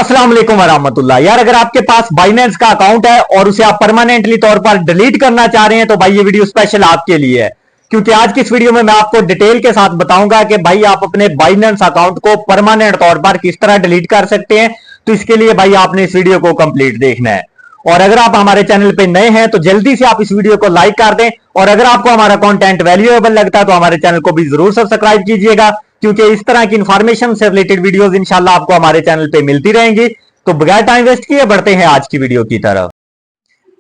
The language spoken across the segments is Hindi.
अस्सलाम वालेकुम वरहमतुल्लाह। यार अगर आपके पास बाइनेंस का अकाउंट है और उसे आप परमानेंटली तौर पर डिलीट करना चाह रहे हैं तो भाई ये वीडियो स्पेशल आपके लिए है, क्योंकि आज की इस वीडियो में मैं आपको डिटेल के साथ बताऊंगा कि भाई आप अपने बाइनेंस अकाउंट को परमानेंट तौर पर किस तरह डिलीट कर सकते हैं। तो इसके लिए भाई आपने इस वीडियो को कंप्लीट देखना है। और अगर आप हमारे चैनल पे नए हैं तो जल्दी से आप इस वीडियो को लाइक कर दें, और अगर आपको हमारा कंटेंट वैल्यूएबल लगता है तो हमारे चैनल को भी जरूर सब्सक्राइब कीजिएगा, क्योंकि इस तरह की इंफॉर्मेशन से रिलेटेड वीडियोस इंशाल्लाह आपको हमारे चैनल पे मिलती रहेंगी। तो बगैर टाइम वेस्ट किए बढ़ते हैं आज की वीडियो की तरफ।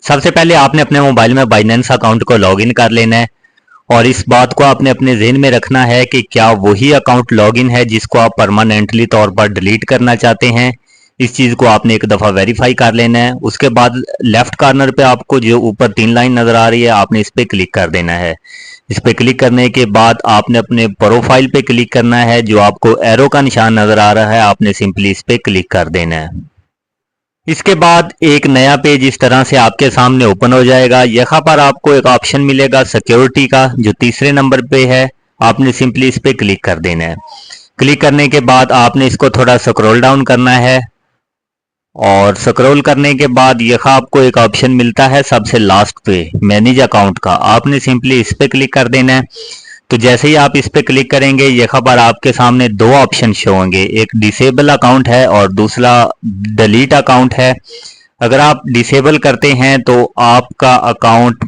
सबसे पहले आपने अपने मोबाइल में बाइनेंस अकाउंट को लॉगिन कर लेना है, और इस बात को आपने अपने जहन में रखना है कि क्या वही अकाउंट लॉगिन है जिसको आप परमानेंटली तौर पर डिलीट करना चाहते हैं। इस चीज़ को आपने एक दफ़ा वेरीफाई कर लेना है। उसके बाद लेफ्ट कॉर्नर पे आपको जो ऊपर 3 लाइन नज़र आ रही है, आपने इस पर क्लिक कर देना है। इस पर क्लिक करने के बाद आपने अपने प्रोफाइल पे क्लिक करना है। जो आपको एरो का निशान नज़र आ रहा है, आपने सिंपली इस पर क्लिक कर देना है। इसके बाद एक नया पेज इस तरह से आपके सामने ओपन हो जाएगा। यहाँ पर आपको एक ऑप्शन मिलेगा सिक्योरिटी का, जो तीसरे नंबर पे है। आपने सिंपली इस पे क्लिक कर देना है। क्लिक करने के बाद आपने इसको थोड़ा स्क्रॉल डाउन करना है, और स्क्रॉल करने के बाद यहाँ आपको एक ऑप्शन मिलता है सबसे लास्ट पे मैनेज अकाउंट का। आपने सिंपली इस पे क्लिक कर देना है। तो जैसे ही आप इस पे क्लिक करेंगे, यहाँ पर आपके सामने 2 ऑप्शन शो होंगे, एक डिसेबल अकाउंट है और दूसरा डिलीट अकाउंट है। अगर आप डिसेबल करते हैं तो आपका अकाउंट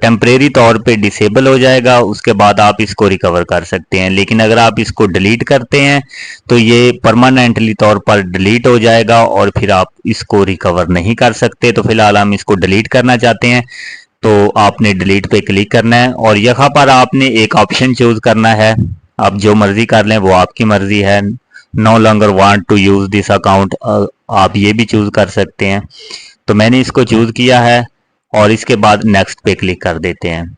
टेम्परेरी तौर पे डिसेबल हो जाएगा, उसके बाद आप इसको रिकवर कर सकते हैं। लेकिन अगर आप इसको डिलीट करते हैं तो ये परमानेंटली तौर पर डिलीट हो जाएगा और फिर आप इसको रिकवर नहीं कर सकते। तो फिलहाल हम इसको डिलीट करना चाहते हैं, तो आपने डिलीट पे क्लिक करना है, और यहाँ पर आपने एक ऑप्शन चूज करना है। आप जो मर्जी कर लें, वो आपकी मर्जी है। No longer want to use this account, आप ये भी चूज कर सकते हैं। तो मैंने इसको चूज किया है, और इसके बाद नेक्स्ट पे क्लिक कर देते हैं।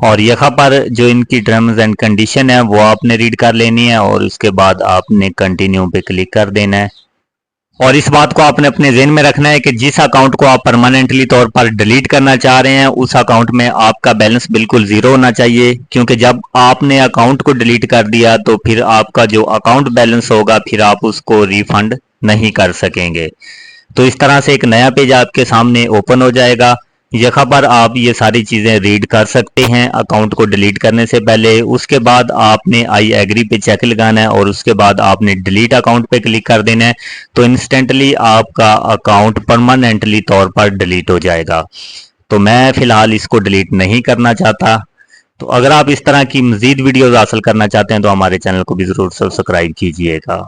और यहाँ पर जो इनकी टर्म्स एंड कंडीशन है वो आपने रीड कर लेनी है, और उसके बाद आपने कंटिन्यू पे क्लिक कर देना है। और इस बात को आपने अपने ज़हन में रखना है कि जिस अकाउंट को आप परमानेंटली तौर पर डिलीट करना चाह रहे हैं, उस अकाउंट में आपका बैलेंस बिल्कुल ज़ीरो होना चाहिए, क्योंकि जब आपने अकाउंट को डिलीट कर दिया तो फिर आपका जो अकाउंट बैलेंस होगा फिर आप उसको रिफंड नहीं कर सकेंगे। तो इस तरह से एक नया पेज आपके सामने ओपन हो जाएगा। यहाँ पर आप ये सारी चीज़ें रीड कर सकते हैं अकाउंट को डिलीट करने से पहले। उसके बाद आपने आई एग्री पे चेक लगाना है, और उसके बाद आपने डिलीट अकाउंट पे क्लिक कर देना है। तो इंस्टेंटली आपका अकाउंट परमानेंटली तौर पर डिलीट हो जाएगा। तो मैं फ़िलहाल इसको डिलीट नहीं करना चाहता। तो अगर आप इस तरह की मज़ीद वीडियोज़ हासिल करना चाहते हैं तो हमारे चैनल को भी ज़रूर सब्सक्राइब कीजिएगा।